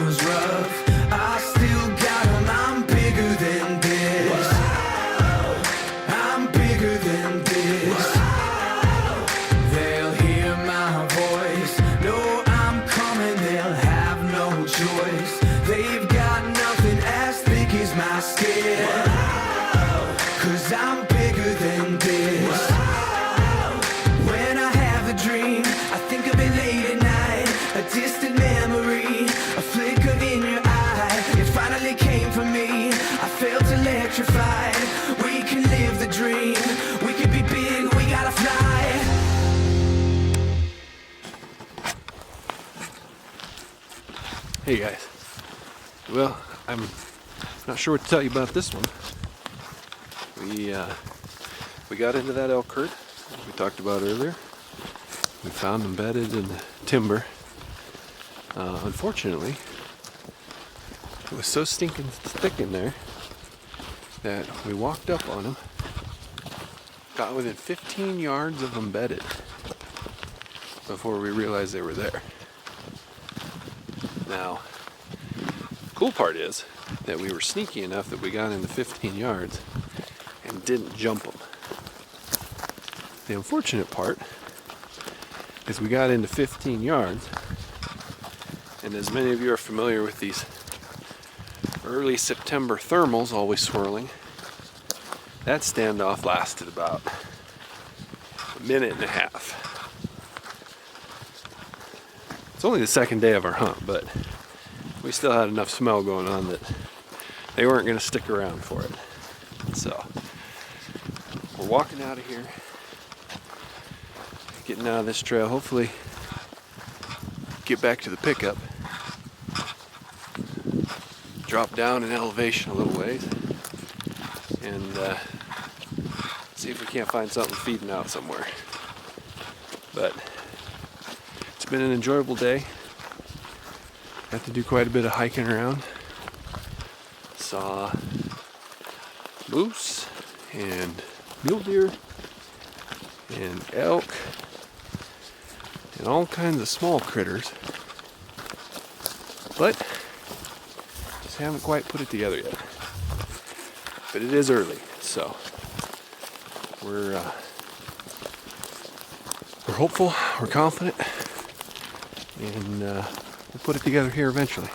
one was rough. I still got them, I'm bigger than this. I'm bigger than this. They'll hear my voice, know I'm coming, they'll have no choice. They've got nothing as thick as my skin, 'cause I'm bigger than this. When I have a dream, I think of it late at night, a distant memory, a flicker in your eye. It finally came for me, I felt electrified. We can live the dream, we can be big, we gotta fly. Hey guys, well, I'm not sure what to tell you about this one. We got into that elk herd we talked about earlier. We found them bedded in the timber. Unfortunately, it was so stinking thick in there that we walked up on them, got within 15 yards of them bedded before we realized they were there. Now, the cool part is that we were sneaky enough that we got into 15 yards and didn't jump them. The unfortunate part is we got into 15 yards, and as many of you are familiar with these early September thermals always swirling, that standoff lasted about a minute and a half. It's only the second day of our hunt, but we still had enough smell going on that they weren't going to stick around for it. So we're walking out of here, getting out of this trail, hopefully get back to the pickup, drop down in elevation a little ways, and see if we can't find something feeding out somewhere. But it's been an enjoyable day. Got to do quite a bit of hiking around. Saw moose and mule deer and elk and all kinds of small critters, but just haven't quite put it together yet. But it is early, so we're hopeful, we're confident, and we'll put it together here eventually.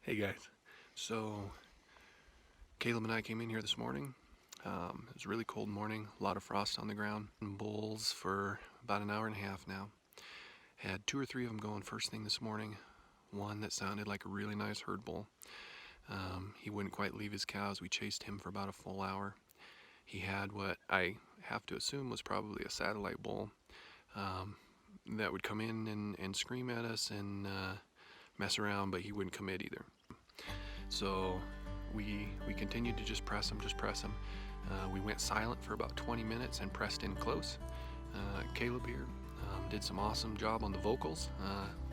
Hey guys, so Caleb and I came in here this morning. It was a really cold morning, a lot of frost on the ground. Bulls for about an hour and a half now. Had 2 or 3 of them going first thing this morning. One that sounded like a really nice herd bull. He wouldn't quite leave his cows. We chased him for about a full hour. He had what I have to assume was probably a satellite bull that would come in and scream at us and mess around, but he wouldn't commit either. So we continued to just press him. We went silent for about 20 minutes and pressed in close. Caleb here did some awesome job on the vocals,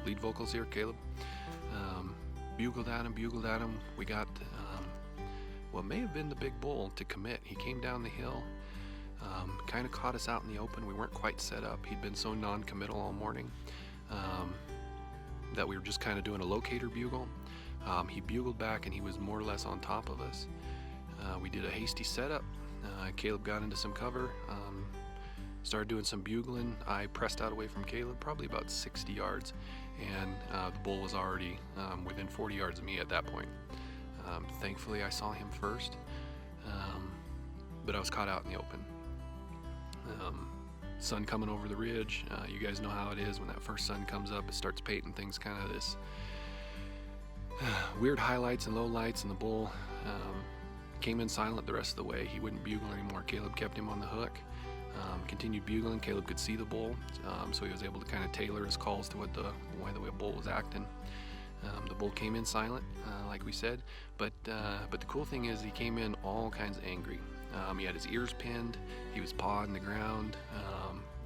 lead vocals here, Caleb. Bugled at him. We got what may have been the big bull to commit. He came down the hill, kind of caught us out in the open. We weren't quite set up. He'd been so non-committal all morning that we were just kind of doing a locator bugle. He bugled back and he was more or less on top of us. We did a hasty setup. Caleb got into some cover, started doing some bugling. I pressed out away from Caleb, probably about 60 yards, and the bull was already within 40 yards of me at that point. Thankfully I saw him first, but I was caught out in the open. Sun coming over the ridge, you guys know how it is when that first sun comes up. It starts painting things kind of this weird highlights and lowlights, and the bull came in silent the rest of the way. He wouldn't bugle anymore. Caleb kept him on the hook, continued bugling. Caleb could see the bull, so he was able to kind of tailor his calls to what the way the bull was acting. The bull came in silent, like we said, but the cool thing is he came in all kinds of angry. He had his ears pinned, he was pawing the ground,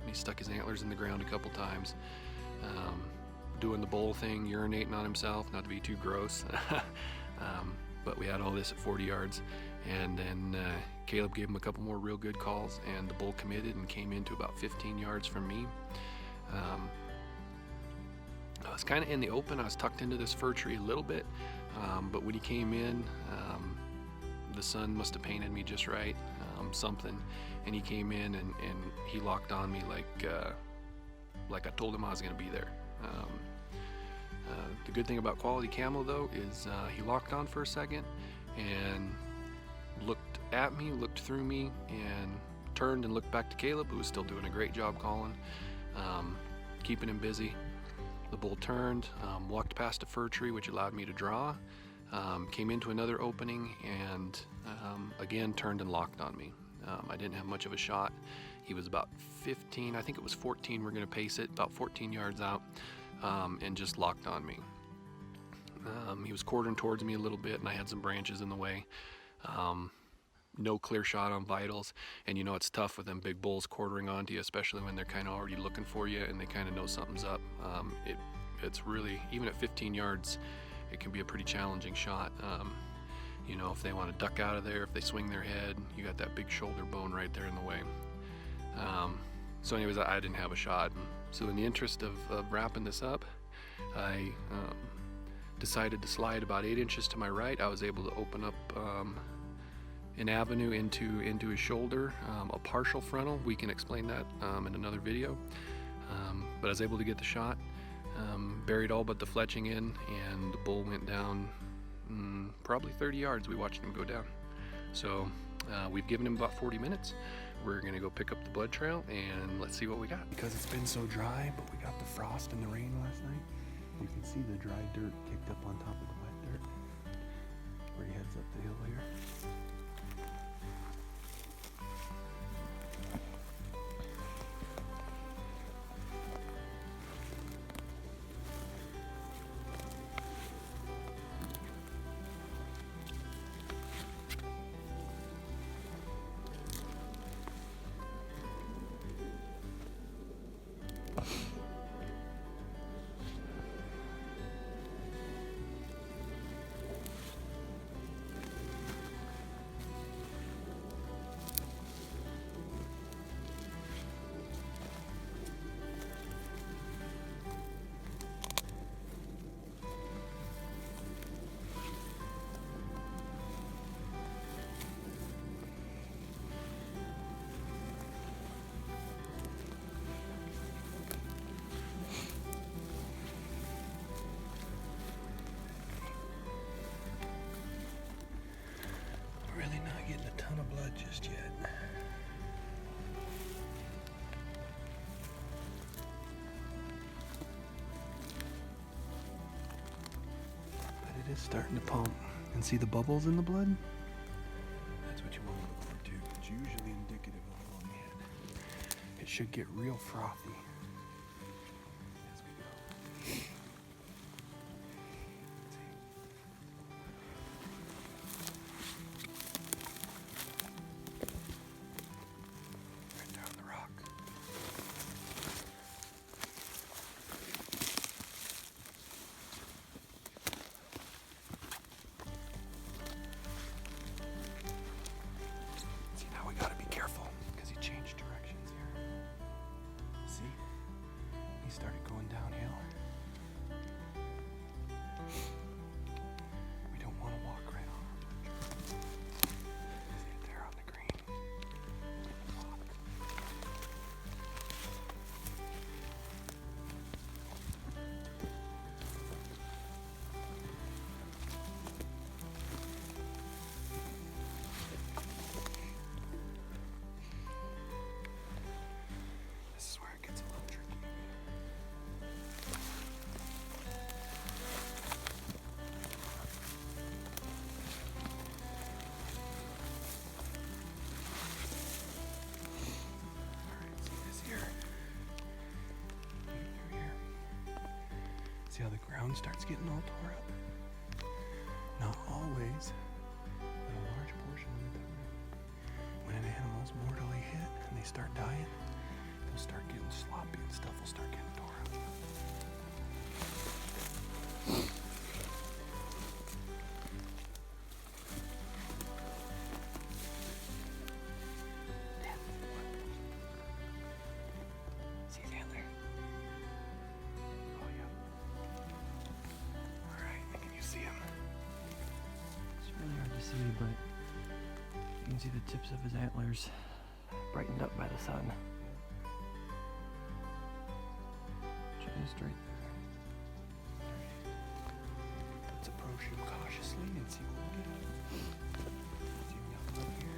he stuck his antlers in the ground a couple times, doing the bull thing, urinating on himself, not to be too gross. But we had all this at 40 yards, and then Caleb gave him a couple more real good calls, and the bull committed and came into about 15 yards from me. I was kind of in the open. I was tucked into this fir tree a little bit, but when he came in, the sun must have painted me just right, something, and he came in and he locked on me like I told him I was going to be there. The good thing about quality camo though is he locked on for a second and looked at me, looked through me, and turned and looked back to Caleb, who was still doing a great job calling, keeping him busy. The bull turned, walked past a fir tree, which allowed me to draw, came into another opening, and again turned and locked on me. I didn't have much of a shot. He was about 15, I think it was 14, we're going to pace it, about 14 yards out, and just locked on me. He was quartering towards me a little bit, and I had some branches in the way. No clear shot on vitals, and you know it's tough with them big bulls quartering onto you, especially when they're kind of already looking for you and they kind of know something's up. It's really, even at 15 yards, it can be a pretty challenging shot. You know, if they want to duck out of there, if they swing their head, you got that big shoulder bone right there in the way. So anyways, I didn't have a shot. So in the interest of wrapping this up, I decided to slide about 8 inches to my right. I was able to open up an avenue into his shoulder, a partial frontal. We can explain that in another video. But I was able to get the shot, buried all but the fletching in, and the bull went down probably 30 yards. We watched him go down. So we've given him about 40 minutes. We're gonna go pick up the blood trail and let's see what we got. Because it's been so dry, but we got the frost and the rain last night, you can see the dry dirt kicked up on top of the wet dirt where he heads up the hill here. Really not getting a ton of blood just yet. But it is starting to pump. And see the bubbles in the blood? That's what you want to look for too. It's usually indicative of a long head. It should get real frothy as we go. See, now we gotta be careful because he changed directions here. See? See how the ground starts getting all tore up? Not always, but a large portion of the time. When an animal's mortally hit and they start dying, they'll start getting sloppy and stuff will start getting tore up. See his antler? Oh, yeah. All right, can you see him? It's really hard to see, but you can see the tips of his antlers brightened up by the sun. Just right there. Let's approach him cautiously and see what we get. See him down below here.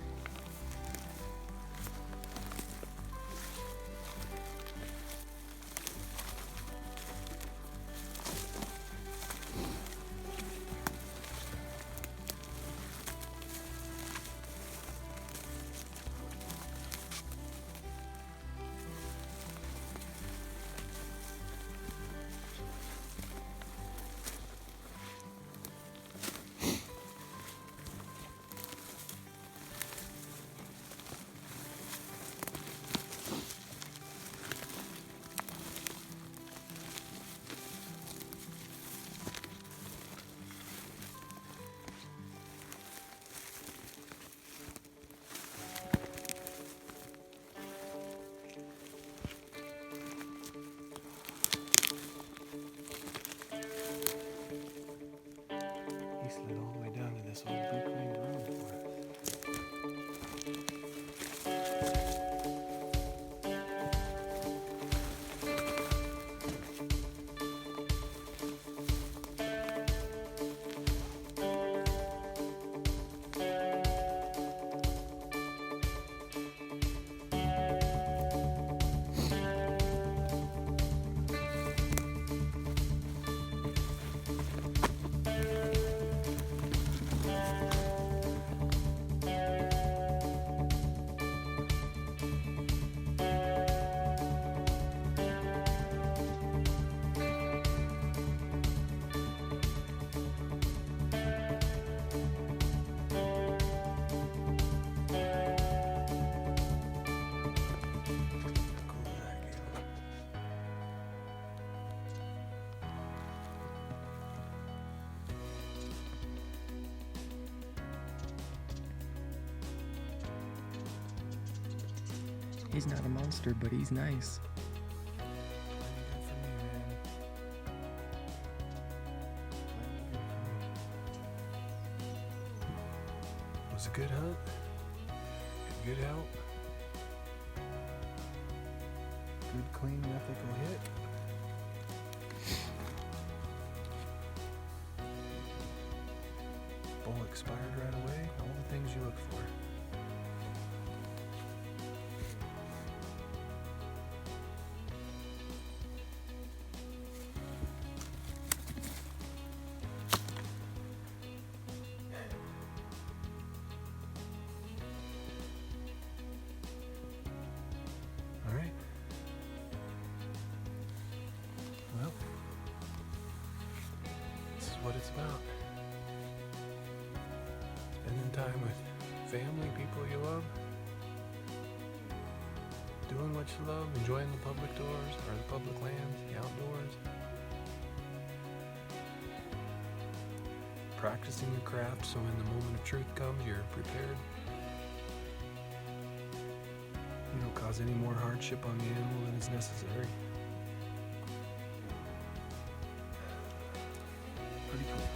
He slid all the way down to this old reclaimed road for us. He's not a monster, but he's nice. Good for me, man. Was a good hunt. Had good help. Good, clean, ethical hit. Bull expired right away. All the things you look for. All right. Well, this is what it's about. Spending time with family, people you love, doing what you love, enjoying the public doors or the public lands, the outdoors, practicing your craft so when the moment of truth comes, you're prepared. You don't cause any more hardship on the animal than is necessary. Pretty cool.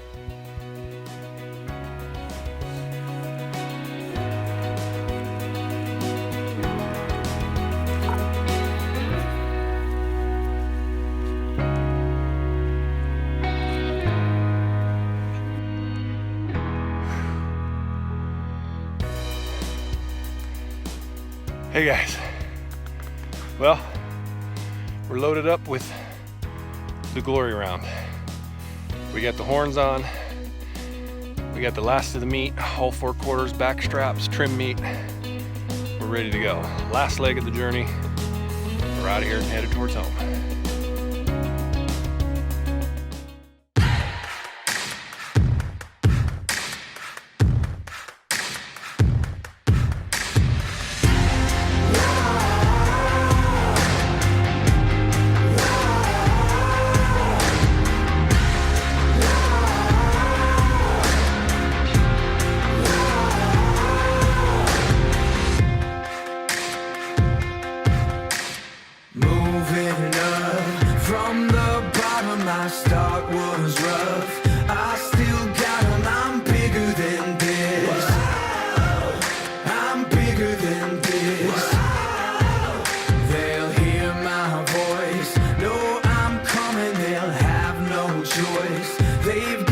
Hey guys, well, we're loaded up with the glory round. We got the horns on, we got the last of the meat, all 4 quarters, back straps, trim meat. We're ready to go. Last leg of the journey. We're out of here and headed towards home. They've